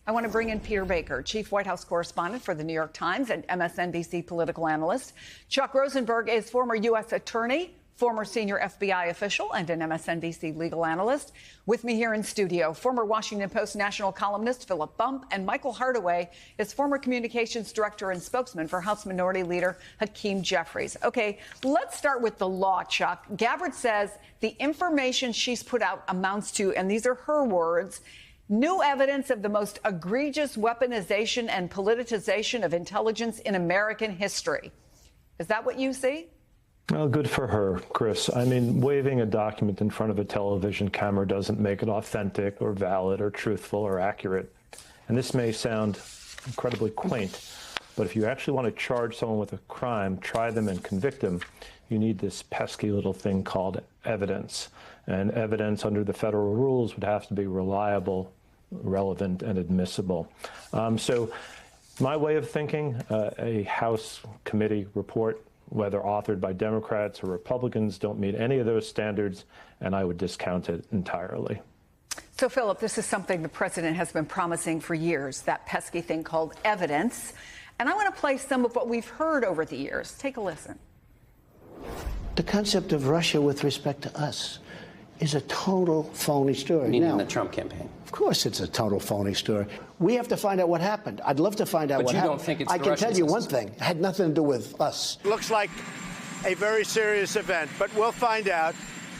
I want to bring in Peter Baker, chief White House correspondent for the New York Times and MSNBC political analyst. Chuck Rosenberg is former U.S. attorney, former senior FBI official, and an MSNBC legal analyst. With me here in studio, former Washington Post national columnist Philip Bump, and Michael Hardaway is former communications director and spokesman for House Minority Leader Hakeem Jeffries. Okay, let's start with the law, Chuck. Gabbard says the information she's put out amounts to, and these are her words, new evidence of the most egregious weaponization and politicization of intelligence in American history. Is that what you see? Well, good for her, Chris. I mean, waving a document in front of a television camera doesn't make it authentic or valid or truthful or accurate. And this may sound incredibly quaint, but if you actually want to charge someone with a crime, try them and convict them, you need this pesky little thing called evidence. And evidence under the federal rules would have to be reliable, relevant, and admissible. So my way of thinking, a House committee report, whether authored by Democrats or Republicans, don't meet any of those standards, and I would discount it entirely. So, Philip, this is something the president has been promising for years, that pesky thing called evidence. And I want to play some of what we've heard over the years. Take a listen. The concept of Russia with respect to us is a total phony story. Meaning the Trump campaign. Of course it's a total phony story. We have to find out what happened. I'd love to find out what happened. But you don't think it's I can tell you one thing. It had nothing to do with us. Looks like a very serious event, but we'll find out.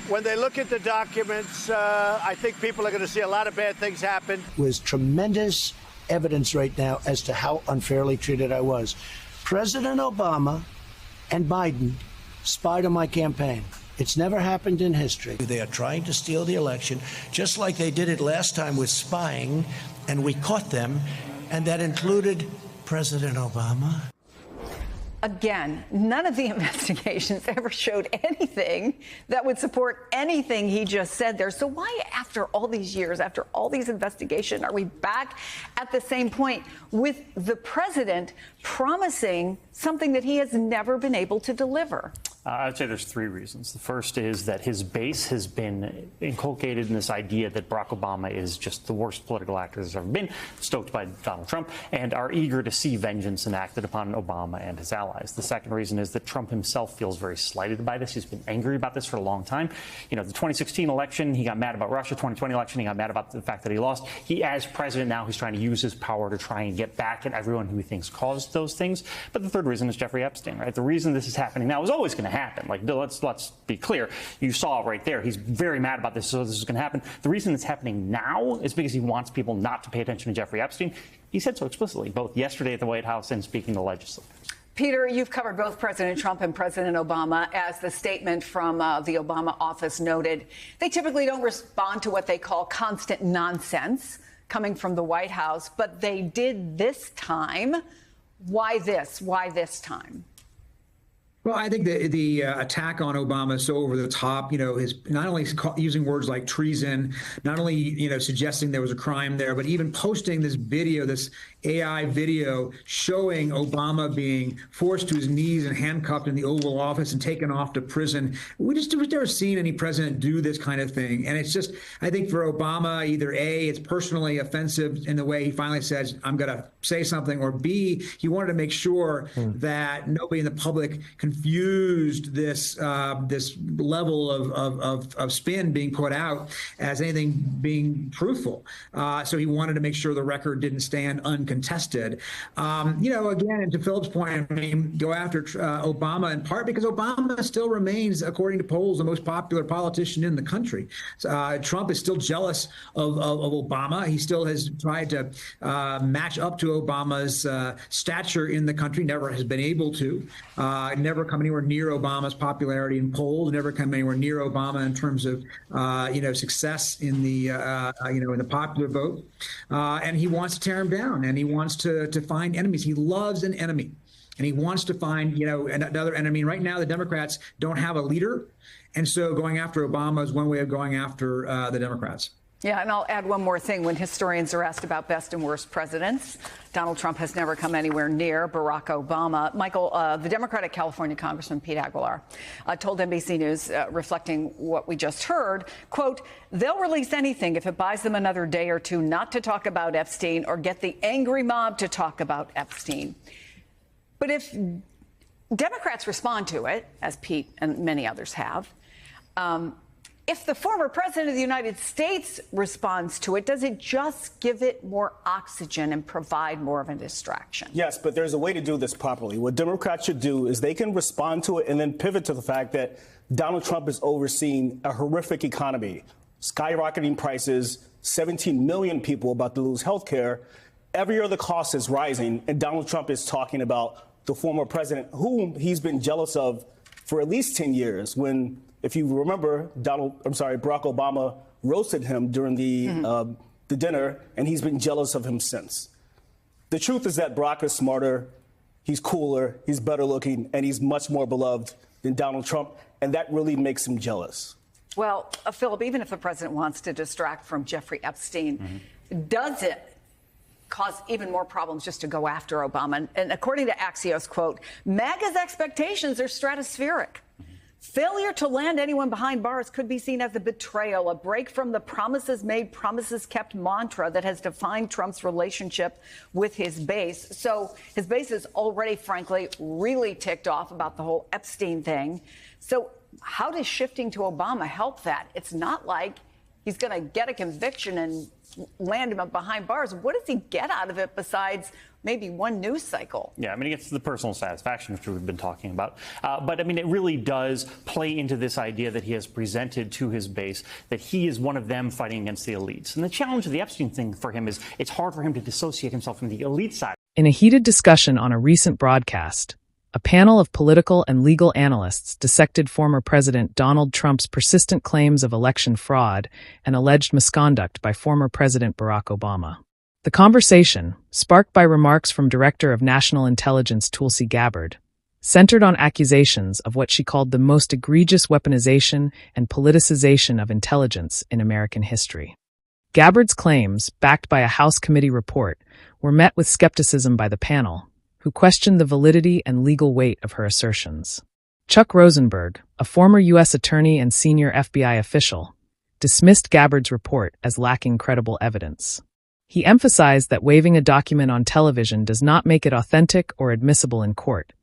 When they look at the documents, I think people are going to see a lot of bad things happen. There's tremendous evidence right now as to how unfairly treated I was. President Obama and Biden spied on my campaign. It's never happened in history. They are trying to steal the election, just like they did it last time with spying, and we caught them, and that included President Obama. Again, none of the investigations ever showed anything that would support anything he just said there. So why, after all these years, after all these investigations, are we back at the same point with the president promising something that he has never been able to deliver? I'd say there's three reasons. The first is that his base has been inculcated in this idea that Barack Obama is just the worst political actor there's ever been, stoked by Donald Trump, and are eager to see vengeance enacted upon Obama and his allies. The second reason is that Trump himself feels very slighted by this. He's been angry about this for a long time. You know, the 2016 election, he got mad about Russia. 2020 election, he got mad about the fact that he lost. He, as president now, he's trying to use his power to try and get back at everyone who he thinks caused those things. But the third reason is Jeffrey Epstein, right? The reason this is happening now is always going to happen. Like, let's be clear. You saw it right there. He's very mad about this, so this is going to happen. The reason it's happening now is because he wants people not to pay attention to Jeffrey Epstein. He said so explicitly, both yesterday at the White House and speaking to legislators. Peter, you've covered both President Trump and President Obama. As the statement from the Obama office noted, they typically don't respond to what they call constant nonsense coming from the White House, but they did this time. Why this? Why this time? Well, I think the attack on Obama is so over the top. You know, his not only using words like treason, not only, you know, suggesting there was a crime there, but even posting this video, this AI video showing Obama being forced to his knees and handcuffed in the Oval Office and taken off to prison. We've never seen any president do this kind of thing. And it's just, I think for Obama, either A, it's personally offensive in the way he finally says, I'm going to say something, or B, he wanted to make sure that nobody in the public confused this this level of spin being put out as anything being truthful. So he wanted to make sure the record didn't stand uncontested. You know, again, and to Philip's point, I mean, go after Obama in part because Obama still remains, according to polls, the most popular politician in the country. Trump is still jealous of Obama. He still has tried to match up to Obama's stature in the country, never has been able to, never come anywhere near Obama's popularity in polls, never come anywhere near Obama in terms of, you know, success in the, you know, in the popular vote. And he wants to tear him down, and he wants to find enemies. He loves an enemy, and he wants to find, you know, another enemy. And right now, the Democrats don't have a leader. And so going after Obama is one way of going after the Democrats. Yeah, and I'll add one more thing. When historians are asked about best and worst presidents, Donald Trump has never come anywhere near Barack Obama. Michael, the Democratic California Congressman Pete Aguilar told NBC News, reflecting what we just heard, quote, they'll release anything if it buys them another day or two not to talk about Epstein or get the angry mob to talk about Epstein. But if Democrats respond to it, as Pete and many others have, if the former president of the United States responds to it, does it just give it more oxygen and provide more of a distraction? Yes, but there's a way to do this properly. What Democrats should do is they can respond to it and then pivot to the fact that Donald Trump is overseeing a horrific economy, skyrocketing prices, 17 million people about to lose health care. Every other cost is rising, and Donald Trump is talking about the former president, whom he's been jealous of for at least 10 years, when, if you remember, Barack Obama roasted him during the dinner, and he's been jealous of him since. The truth is that Barack is smarter, he's cooler, he's better looking, and he's much more beloved than Donald Trump, and that really makes him jealous. Well, Philip, even if the president wants to distract from Jeffrey Epstein, does it cause even more problems just to go after Obama? And according to Axios, quote, MAGA's expectations are stratospheric. Failure to land anyone behind bars could be seen as a betrayal, a break from the promises made, promises kept mantra that has defined Trump's relationship with his base. So his base is already, frankly, really ticked off about the whole Epstein thing. So how does shifting to Obama help that? It's not like he's going to get a conviction and land him behind bars. What does he get out of it besides maybe one news cycle? Yeah, I mean, it gets to the personal satisfaction, which we've been talking about. But, I mean, it really does play into this idea that he has presented to his base that he is one of them fighting against the elites. And the challenge of the Epstein thing for him is it's hard for him to dissociate himself from the elite side. In a heated discussion on a recent broadcast, a panel of political and legal analysts dissected former President Donald Trump's persistent claims of election fraud and alleged misconduct by former President Barack Obama. The conversation, sparked by remarks from Director of National Intelligence Tulsi Gabbard, centered on accusations of what she called the most egregious weaponization and politicization of intelligence in American history. Gabbard's claims, backed by a House committee report, were met with skepticism by the panel, who questioned the validity and legal weight of her assertions. Chuck Rosenberg, a former U.S. attorney and senior FBI official, dismissed Gabbard's report as lacking credible evidence. He emphasized that waving a document on television does not make it authentic or admissible in court,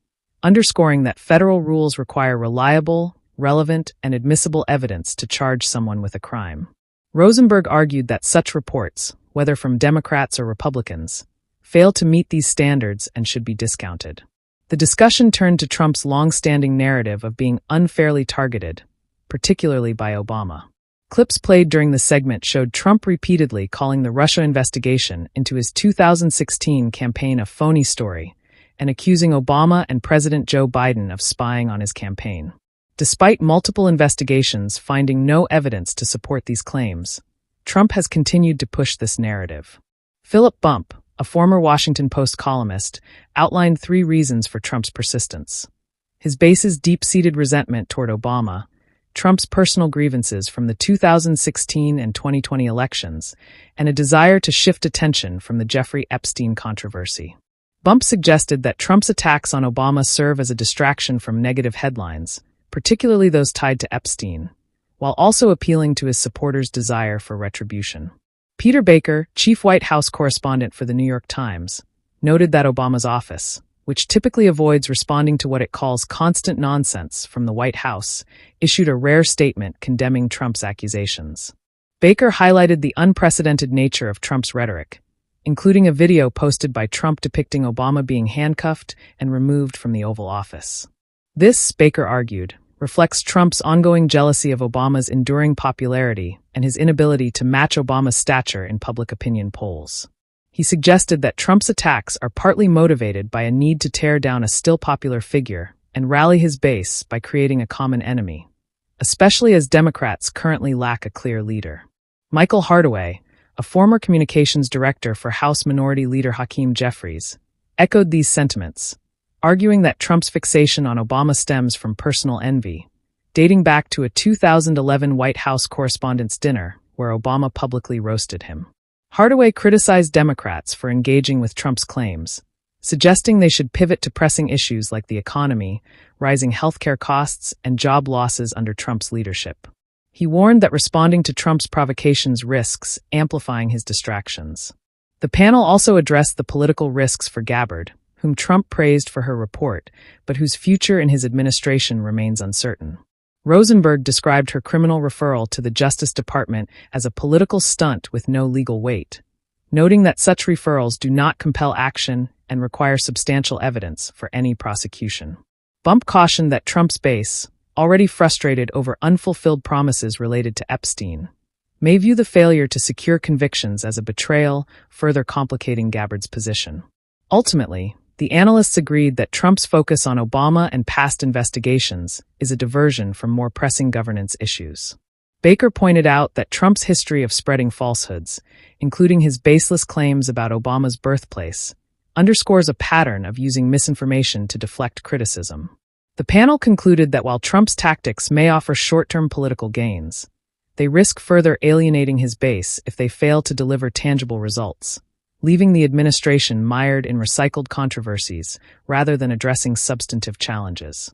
underscoring that federal rules require reliable, relevant, and admissible evidence to charge someone with a crime. Rosenberg argued that such reports, whether from Democrats or Republicans, fail to meet these standards and should be discounted. The discussion turned to Trump's long-standing narrative of being unfairly targeted, particularly by Obama. Clips played during the segment showed Trump repeatedly calling the Russia investigation into his 2016 campaign a phony story and accusing Obama and President Joe Biden of spying on his campaign. Despite multiple investigations finding no evidence to support these claims, Trump has continued to push this narrative. Philip Bump, a former Washington Post columnist, outlined 3 reasons for Trump's persistence: his base's deep-seated resentment toward Obama, Trump's personal grievances from the 2016 and 2020 elections, and a desire to shift attention from the Jeffrey Epstein controversy. Bump suggested that Trump's attacks on Obama serve as a distraction from negative headlines, particularly those tied to Epstein, while also appealing to his supporters' desire for retribution. Peter Baker, chief White House correspondent for the New York Times, noted that Obama's office, which typically avoids responding to what it calls constant nonsense from the White House, issued a rare statement condemning Trump's accusations. Baker highlighted the unprecedented nature of Trump's rhetoric, including a video posted by Trump depicting Obama being handcuffed and removed from the Oval Office. This, Baker argued, reflects Trump's ongoing jealousy of Obama's enduring popularity and his inability to match Obama's stature in public opinion polls. He suggested that Trump's attacks are partly motivated by a need to tear down a still popular figure and rally his base by creating a common enemy, especially as Democrats currently lack a clear leader. Michael Hardaway, a former communications director for House Minority Leader Hakeem Jeffries, echoed these sentiments, arguing that Trump's fixation on Obama stems from personal envy, dating back to a 2011 White House Correspondents' Dinner where Obama publicly roasted him. Hardaway criticized Democrats for engaging with Trump's claims, suggesting they should pivot to pressing issues like the economy, rising healthcare costs, and job losses under Trump's leadership. He warned that responding to Trump's provocations risks amplifying his distractions. The panel also addressed the political risks for Gabbard, whom Trump praised for her report, but whose future in his administration remains uncertain. Rosenberg described her criminal referral to the Justice Department as a political stunt with no legal weight, noting that such referrals do not compel action and require substantial evidence for any prosecution. Bump cautioned that Trump's base, already frustrated over unfulfilled promises related to Epstein, may view the failure to secure convictions as a betrayal, further complicating Gabbard's position. Ultimately, the analysts agreed that Trump's focus on Obama and past investigations is a diversion from more pressing governance issues. Baker pointed out that Trump's history of spreading falsehoods, including his baseless claims about Obama's birthplace, underscores a pattern of using misinformation to deflect criticism. The panel concluded that while Trump's tactics may offer short-term political gains, they risk further alienating his base if they fail to deliver tangible results, leaving the administration mired in recycled controversies rather than addressing substantive challenges.